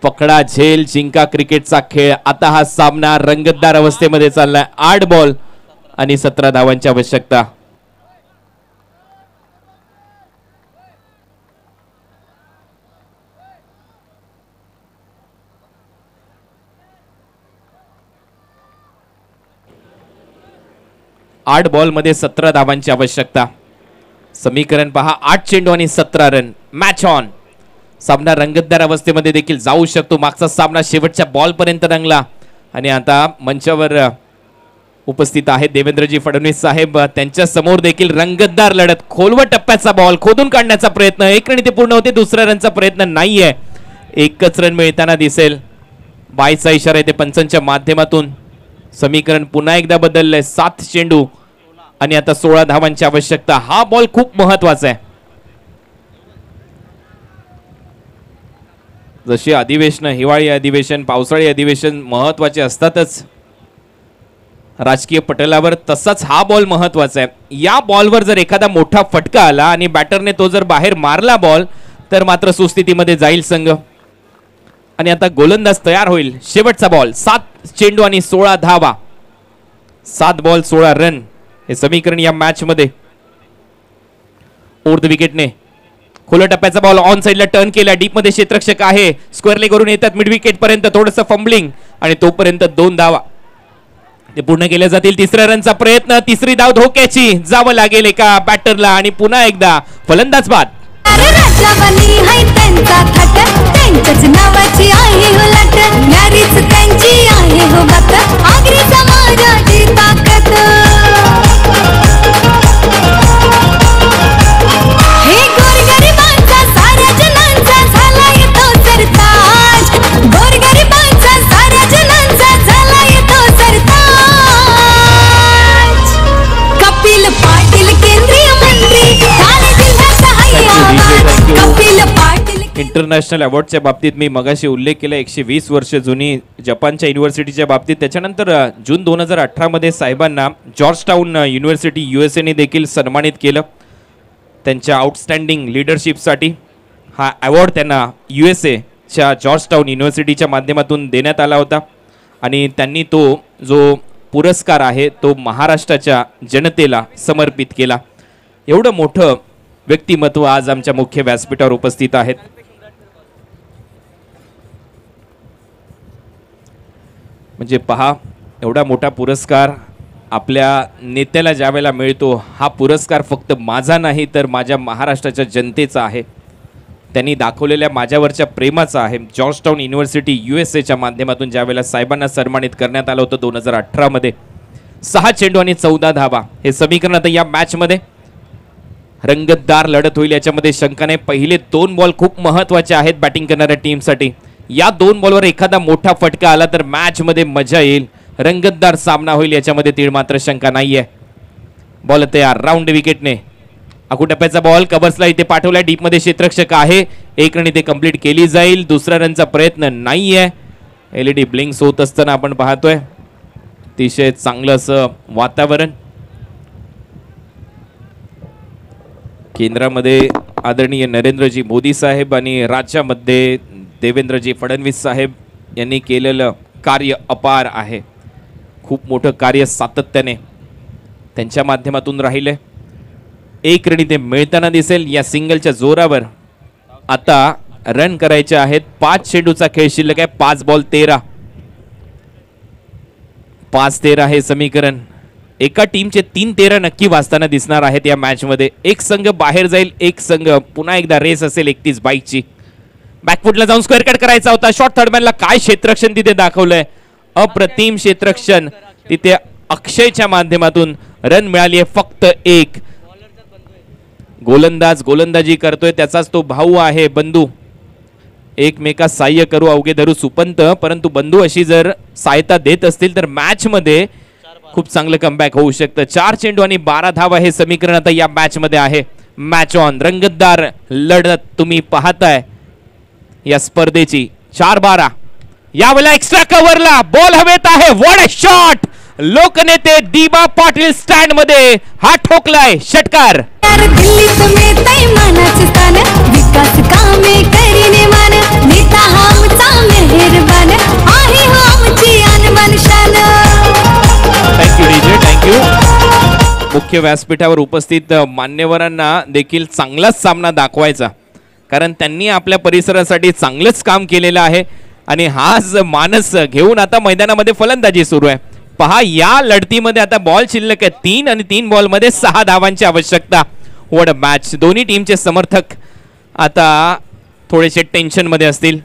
पकडा झेल जिंका क्रिकेटचा खेळ. आता हा सामना रंगतदार अवस्थेमध्ये चाललाय. 8 बॉल आणि 17 धावांची आवश्यकता. आठ बॉल मध्ये 17 धावांची आवश्यकता. समीकरण पहा, 8 चेंडू आणि 17 रन. Match on. सामना रंगतदार अवस्थेमध्ये देखील जाऊ शकतो. मागचा सामना शेवटच्या बॉल पर्यंत रंगला आणि आता मंचावर उपस्थित आहेत देवेंद्रजी फडणवीस साहेब. त्यांच्या समोर देखील रंगतदार लढत. खोलवट टप्प्याचा बॉल खोदून काढण्याचा प्रयत्न. 1 रन इथे पूर्ण होते. दुसऱ्या रनचा प्रयत्न नाहीये. एकच रन मिळताना दिसेल. बायचा इशारा येते पंचांच्या माध्यमातून. समीकरण पुन्हा एकदा बदललंय. 7 चेंडू आणि आता 16 धावांची आवश्यकता. हा बॉल खूप महत्वाचा आहे. जशी अधिवेशन, हिवाळी अधिवेशन, पावसाळी अधिवेशन महत्वाचे असतातच राजकीय पटलावर, तसाच हा बॉल महत्वाचा आहे. या बॉलवर जर एखादा मोठा फटका आला आणि बॅटरने तो जर बाहेर मारला बॉल, तर मात्र सुस्थितीमध्ये जाईल संघ. आणि आता गोलंदाज तयार होईल. शेवटचा बॉल. 7 चेंडू आणि 16 धावा. 7 बॉल 16 रन हे समीकरण या मॅच मध्ये. ओव्हर द विकेटने खोल टप्प्याचा बॉल ऑन साइडला टर्न केला, डीप मध्ये क्षेत्ररक्षक आहे, स्क्वेअर लेग वरून येतात मिड विकेट पर्यंत, थोडंसं फंबलिंग आणि तोपर्यंत 2 धावा ते पूर्ण केल्या जातील. तिसऱ्या रनचा प्रयत्न, तिसरी धाव धोक्याची, जावं लागेल एका बॅटरला आणि पुन्हा एकदा फलंदाज बाद. राजावानी हाय त्यांचा थाट, त्यांच्याच नावाची आहे हो लाट, न्यारीच त्यांची आहे हो बात, आगरी समाजाची ताकद. हे गोरगरिबांचा साऱ्या जनांचा झाला येतो सरताज, गोरगरिबांचा साऱ्या जनांचा झाला येतो सरताज. कपिल पाटील केंद्रीय मंत्री, ठाणे जिल्ह्याचा आहे आवाज. कपिल पाटील इंटरनॅशनल अवॉर्डच्या बाबतीत मी मगाशी उल्लेख केला, 120 वर्ष जुनी जपानच्या युनिव्हर्सिटीच्या बाबतीत. त्याच्यानंतर जून 2018 मध्ये साहेबांना जॉर्जटाऊन युनिव्हर्सिटी USA ने देखील सन्मानित केलं त्यांच्या आउटस्टँडिंग लिडरशिपसाठी. हा अवॉर्ड त्यांना USA च्या जॉर्जटाऊन युनिव्हर्सिटीच्या माध्यमातून देण्यात आला होता आणि त्यांनी तो जो पुरस्कार आहे तो महाराष्ट्राच्या जनतेला समर्पित केला. एवढं मोठं व्यक्तिमत्व आज आमच्या मुख्य व्यासपीठावर उपस्थित आहेत. म्हणजे पहा, एवढा मोठा पुरस्कार आपल्या नेत्याला ज्यावेळेला मिळतो, हा पुरस्कार फक्त माझा नाही तर माझ्या महाराष्ट्राच्या जनतेचा आहे. त्यांनी दाखवलेल्या माझ्यावरच्या प्रेमाचा आहे. जॉर्जटाऊन युनिव्हर्सिटी USAच्या माध्यमातून ज्यावेळेला साहेबांना सन्मानित करण्यात आलं होतं 2018 मध्ये, 6 चेंडू आणि 14 धावा हे समीकरण आता या मॅचमध्ये रंगतदार लढत होईल याच्यामध्ये शंका नाही. पहिले 2 बॉल खूप महत्त्वाचे आहेत बॅटिंग करणाऱ्या टीमसाठी. या 2 बॉलवर एखादा मोठा फटका आला तर मॅच मध्ये मजा येईल, रंगतदार सामना होईल याच्यामध्ये तीळ मात्र शंका नाहीये. बॉल तयार, राऊंड विकेटने अकुटप्प्याचा बॉल कबर्सला इथे पाठवलाय, डीप मध्ये क्षेत्ररक्षक आहे, 1 रन इथे कंप्लीट केली जाईल. दुसऱ्या रनचा प्रयत्न नाहीये. LED ब्लिंक्स होत असताना आपण पाहतोय. अतिशय चांगलं असं वातावरण. केंद्रामध्ये आदरणीय नरेंद्रजी मोदी साहेब आणि राज्यामध्ये देवेंद्रजी फडणवीस साहेब यांनी केलेलं कार्य अपार आहे. खूप मोठं कार्य सातत्याने त्यांच्या माध्यमातून राहिले. 1 रन इथे मिळताना दिसेल. या सिंगलच्या जोरावर आता रन करायचे आहेत. 5 चेंडूचा खेळ शिल्लक आहे. 5 बॉल 13, 5-13 हे समीकरण. एका टीमचे 3-13 नक्की वाजताना दिसणार आहेत या मॅच मध्ये. एक संघ बाहेर जाईल, एक संघ पुन्हा एकदा रेस असेल 31 बाईकची. बॅकफुटला जाऊन स्क्वेअर कट करायचा होता. शॉर्ट थर्डमॅनला काय क्षेत्ररक्षण तिथे दाखवलंय, अप्रतिम क्षेत्ररक्षण तिथे. अक्षयच्या माध्यमातून रन मिळाली आहे फक्त 1. गोलंदाज गोलंदाजी करतोय, त्याचाच तो भाऊ आहे बंधू. एकमेकास सहाय्य करू अवघे धरू सुपंत, परंतु बंधू अशी जर सहायता देत असतील तर मॅच मध्ये खूप चांगलं कमबॅक होऊ शकतं. 4 चेंडू आणि 12 धावा हे समीकरण आता या मॅच मध्ये आहे. मॅच ऑन, रंगतदार लढत तुम्ही पाहताय या स्पर्धेची. 4-12 यावेळेला एक्स्ट्रा कव्हरला बॉल हवेत आहे. What a shot! लोकनेते दिबा पाटील स्टँड मध्ये हा ठोकलाय षटकार. दिल्लीत मिळतंय मानाचं स्थान, विकास कामे करीने मान, नेता हा आमचा मेहरबान, आहे हो आमची अनमान शान. Thank you DJ, thank you. मुख्य व्यासपीठावर उपस्थित मान्यवरांना देखील चांगलाच सामना दाखवायचा, कारण त्यांनी आपल्या परिसरासाठी चांगलंच काम केलेलं आहे आणि हाच मानस घेऊन आता मैदानामध्ये फलंदाजी सुरू आहे. पहा, या लढतीमध्ये आता बॉल शिल्लक आहे 3 आणि 3 बॉल मध्ये 6 धावांची आवश्यकता. What a match! दोन्ही टीमचे समर्थक आता थोडेसे टेन्शन मध्ये असतील.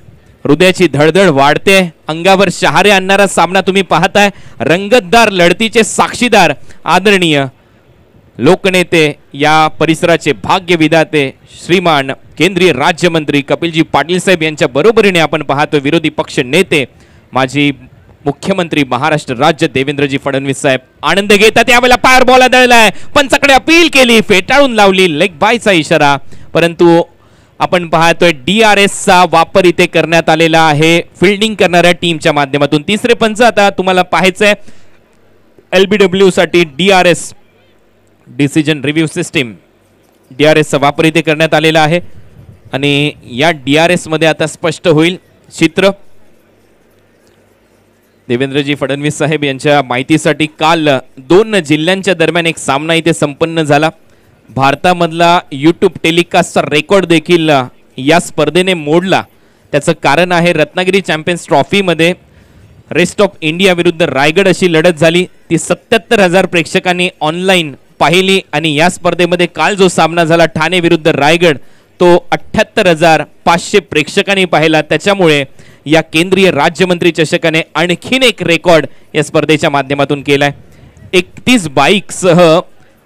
हृदयाची धडधड वाढते, अंगावर शहारे आणणारा सामना तुम्ही पाहताय. रंगतदार लढतीचे साक्षीदार आदरणीय लोकनेते, या परिसराचे भाग्य विधाते श्रीमान केंद्रीय राज्यमंत्री कपिलजी पाटील साहेब यांच्या बरोबरीने आपण पाहतो विरोधी पक्ष नेते माजी मुख्यमंत्री महाराष्ट्र राज्य देवेंद्रजी फडणवीस साहेब आनंद घेतात. यावेळेला फायर बॉल आदळलाय, पंचाकडे अपील केली, फेटाळून लावली, लेग बायचा इशारा, परंतु आपण पाहतोय DRS चा वापर इथे करण्यात आलेला आहे फिल्डिंग करणाऱ्या टीमच्या माध्यमातून. तिसरे पंच आता तुम्हाला पाहायचंय. LBW साठी DRS decision review system, DRS चा वापर इथे करण्यात आलेला आहे आणि या DRS मध्ये आता स्पष्ट होईल चित्र. देवेंद्रजी फडणवीस साहेब यांच्या माहितीसाठी काल 2 जिल्ह्यांच्या दरम्यान एक सामना इथे संपन्न झाला. भारतामधला यूट्यूब टेलिकास्टचा रेकॉर्ड देखील या स्पर्धेने मोडला. त्याचं कारण आहे रत्नागिरी चॅम्पियन्स ट्रॉफीमध्ये रेस्ट ऑफ इंडिया विरुद्ध रायगड अशी लढत झाली. ती 77,000 प्रेक्षकांनी ऑनलाईन पाहिली आणि या स्पर्धेमध्ये काल जो सामना झाला ठाणे विरुद्ध रायगड तो 78,500 प्रेक्षकांनी पाहिला. त्याच्यामुळे या केंद्रीय राज्यमंत्री चषकाने आणखीन एक रेकॉर्ड या स्पर्धेच्या माध्यमातून केलाय. 31 बाईकसह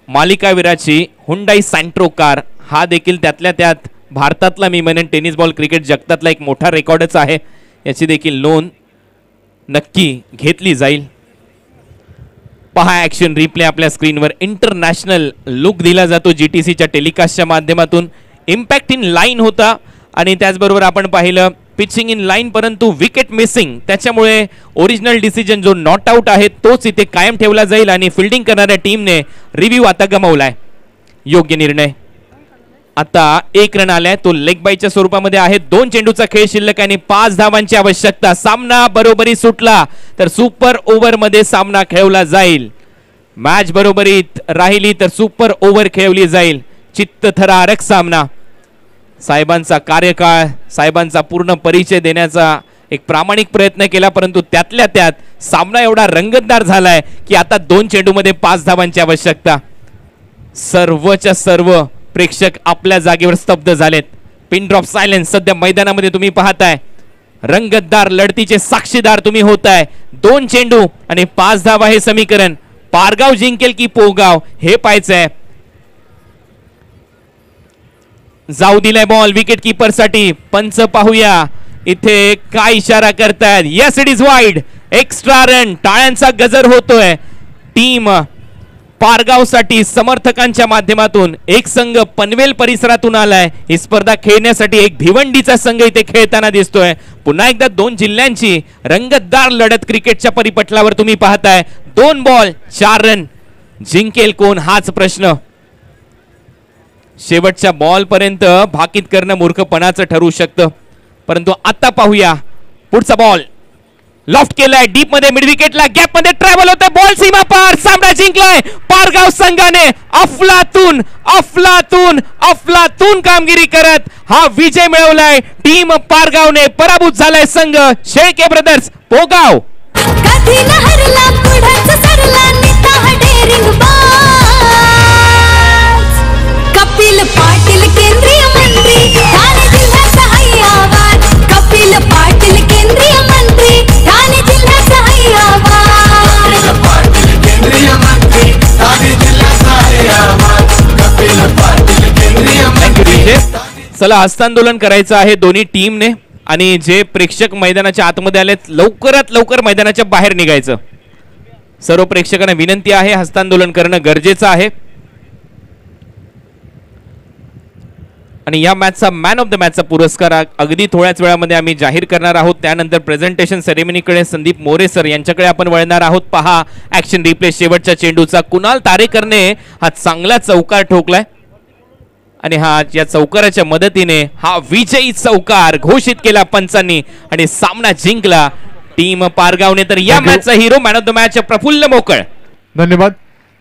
मालिकावीराची हुंडाई सँट्रो कार हा देखील त्यातल्या त्यात भारतातला मी म्हणेन टेनिस बॉल क्रिकेट जगतातला एक मोठा रेकॉर्डच आहे. याची देखील नोंद नक्की घेतली जाईल. पहा ॲक्शन रिप्ले आपल्या स्क्रीनवर. इंटरनॅशनल लुक दिला जातो GTCच्या टेलिकास्टच्या माध्यमातून. इम्पॅक्ट इन लाईन होता आणि त्याचबरोबर आपण पाहिलं पिचिंग इन लाईन परंतु विकेट मिसिंग. त्याच्यामुळे ओरिजिनल डिसिजन जो नॉट आउट आहे तोच इथे कायम ठेवला जाईल आणि फिल्डिंग करणाऱ्या टीमने रिव्ह्यू आता गमावलाय. योग्य निर्णय. आता 1 रन आलाय तो लेग बायच्या स्वरूपामध्ये आहे. 2 चेंडूचा खेळ शिल्लक आणि 5 धावांची आवश्यकता. सामना बरोबरी सुटला तर सुपर ओव्हर मध्ये सामना खेळवला जाईल. मॅच बरोबरीत राहिली तर सुपर ओव्हर खेळवली जाईल. चित्तथरारक सामना. साहेबांचा कार्यकाळ साहेबांचा पूर्ण परिचय देण्याचा एक प्रामाणिक प्रयत्न केला परंतु त्यातल्या त्यात सामना एवढा रंगतदार झालाय की आता 2 चेंडूमध्ये 5 धावांची आवश्यकता. सर्वच्या सर्व प्रेक्षक आपल्या जागेवर स्तब्ध झालेत. पिन ड्रॉप सायलेन्स सध्या मैदानामध्ये तुम्ही पाहताय. रंगतदार लढतीचे साक्षीदार तुम्ही होताय. 2 चेंडू आणि 5 धावा हे समीकरण. पारगाव जिंकेल की पोगाव हे पाहायचंय. जाऊ दिलाय बॉल विकेट किपर साठी. पंच पाहूया इथे काय इशारा करतायत. Yes it is wide. Extra run. टाळ्यांचा गजर होतोय. टीम पारगाव साठी समर्थकांच्या माध्यमातून एक संघ पनवेल परिसरातून आलाय. ही स्पर्धा खेळण्यासाठी एक भिवंडीचा संघ इथे खेळताना दिसतोय. पुन्हा एकदा 2 जिल्ह्यांची रंगतदार लढत क्रिकेटच्या परिपटलावर तुम्ही पाहताय. 2 बॉल 4 रन. जिंकेल कोण हाच प्रश्न. शेवटच्या बॉल पर्यंत भाकीत करणं मूर्खपणाचं ठरू शकतं परंतु आता पाहूया पुढचा बॉल. लॉफ्ट केलाय डीप मध्ये मिड विकेटला गॅप मध्ये ट्रॅव्हल होतोय. बॉल सीमा पार. सामना जिंकलाय पारगाव संघाने. अफलातून अफलातून अफलातून कामगिरी करत हा विजय मिळवलाय. टीम पारगावने पराभूत झालाय संघ शेळके ब्रदर्स पोगाव. कधी न हरला पुढंच सरला नेता हा डेअरिंग बाज. कपिल पाटील केंद्रीय मंत्री ठाणे जिल्ह्याचा हाय आवाज. कपिल पाटील केंद्रीय मंत्री ठाणे जिल्ह्याचा हाय आवाज. कपिल पाटील केंद्रीय मंत्री ठाणे जिल्ह्याचा हाय आवाज. कपिल पाटील केंद्रीय मंत्री. चला हस्तांदोलन करायचं आहे दोन्ही टीमने आणि जे प्रेक्षक मैदानाच्या आतमध्ये आलेत लवकरात लवकर मैदानाच्या बाहेर निघायचं. सर्व प्रेक्षकांना विनंती आहे हस्तांदोलन करणं गरजेचं आहे. आणि या मॅचचा मॅन ऑफ द मॅचचा पुरस्कार अगदी थोड्याच वेळामध्ये आम्ही जाहीर करणार आहोत. त्यानंतर प्रेझेंटेशन सेरेमनीकडे संदीप मोरे सर यांच्याकडे आपण वळणार आहोत. पहा ऍक्शन रिप्ले शेवटच्या चेंडूचा. कुणाल तारेकरने हा चांगला चौकार ठोकलाय आणि हा या चौकाराच्या मदतीने हा विजयी चौकार घोषित केला पंचांनी आणि सामना जिंकला टीम पारगावने. तर या मॅचचा hero man of the match Prafull Mokal. धन्यवाद.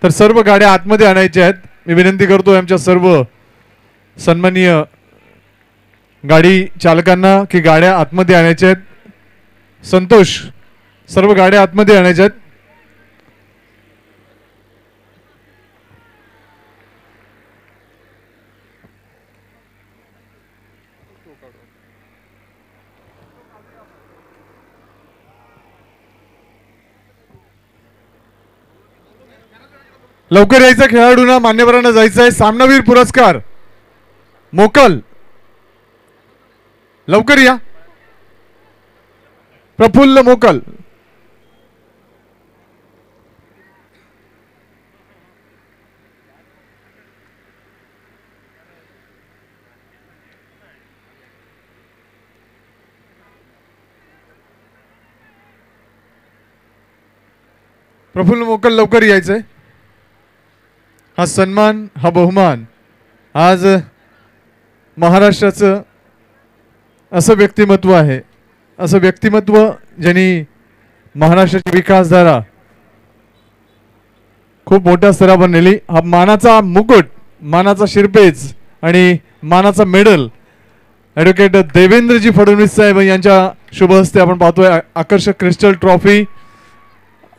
तर सर्व गाड्या आतमध्ये आणायच्या आहेत. मी विनंती करतो आमच्या सर्व सन्माननीय गाडी चालकांना की गाड्या आतमध्ये आणायच्या आहेत. संतोष सर्व गाड्या आतमध्ये आणायच्या आहेत. लवकर यायचं. खेळाडूंना मान्यवरांना जायचं आहे. सामनावीर पुरस्कार मोकल लवकर या. प्रफुल्ल मोकल. प्रफुल्ल मोकल लवकर यायचंय. हा सन्मान हा बहुमान आज महाराष्ट्राचं असं व्यक्तिमत्व आहे. असं व्यक्तिमत्व ज्यांनी महाराष्ट्राची विकासधारा खूप मोठ्या स्तरावर नेली. हा मानाचा मुकुट मानाचा शिरपेच आणि मानाचा मेडल ॲडव्होकेट देवेंद्रजी फडणवीस साहेब यांच्या शुभ हस्ते आपण पाहतोय आकर्षक क्रिस्टल ट्रॉफी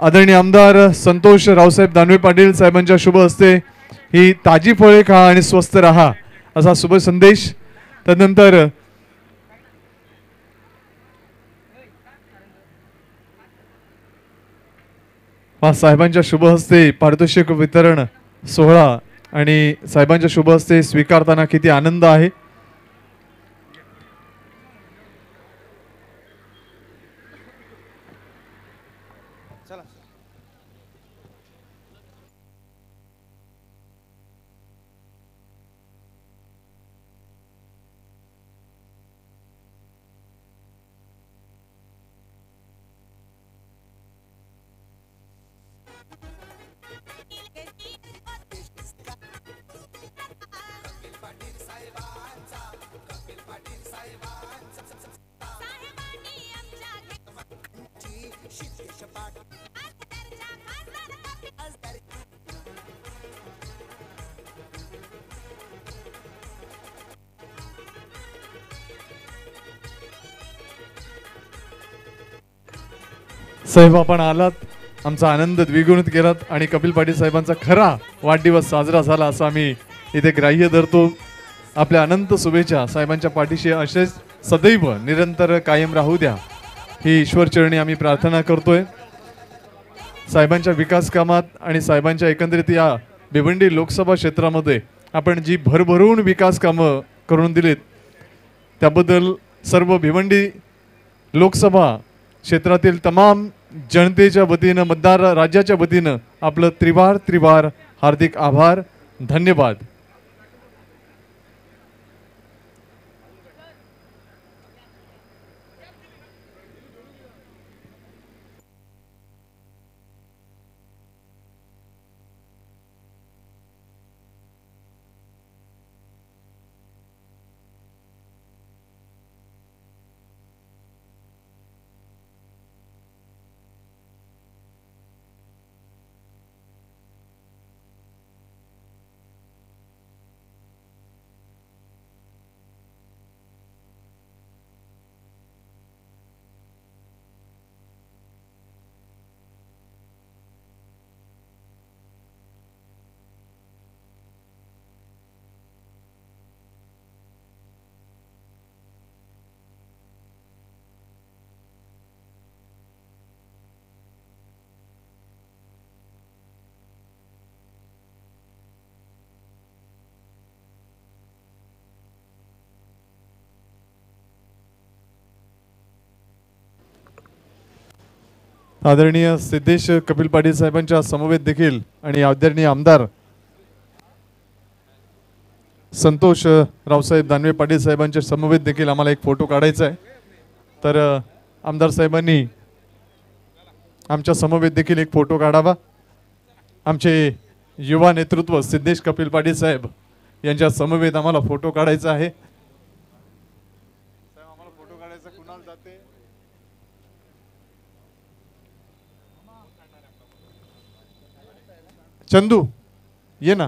आदरणीय आमदार संतोष रावसाहेब दानवे पाटील साहेबांच्या शुभ हस्ते ही ताजी फळे खा आणि स्वस्थ राहा असा शुभ संदेश. त्यानंतर साहेबांच्या शुभ हस्ते पारितोषिक वितरण सोहळा आणि साहेबांच्या शुभ हस्ते स्वीकारताना किती आनंद आहे. साहेब आपण आलात, आमचा आनंद द्विगुणित केलात आणि कपिल पाटील साहेबांचा खरा वाढदिवस साजरा झाला असं आम्ही इथे ग्राह्य धरतो. आपल्या अनंत शुभेच्छा साहेबांच्या पाठीशी असेच सदैव निरंतर कायम राहू द्या ही ईश्वरचरणी आम्ही प्रार्थना करतोय. साहेबांच्या विकास कामात आणि साहेबांच्या एकंदरीत या भिवंडी लोकसभा क्षेत्रामध्ये आपण जी भरभरून विकास कामं करून दिलीत त्याबद्दल सर्व भिवंडी लोकसभा क्षेत्रातील तमाम जनतेच्या वतीनं मतदार राज्याच्या वतीनं आपलं त्रिवार हार्दिक आभार, धन्यवाद. आदरणीय सिद्धेश कपिल पाटील साहेबांच्या समवेत देखील आणि आदरणीय आमदार संतोष रावसाहेब दानवे पाटील साहेबांच्या समवेत देखील आम्हाला एक फोटो काढायचा आहे. तर आमदार साहेबांनी आमच्या समवेत देखील एक फोटो काढावा. आमचे युवा नेतृत्व सिद्धेश कपिल पाटील साहेब यांच्या समवेत आम्हाला फोटो काढायचा आहे. फोटो काढायचा कुणाल जाते चंदू ये ना.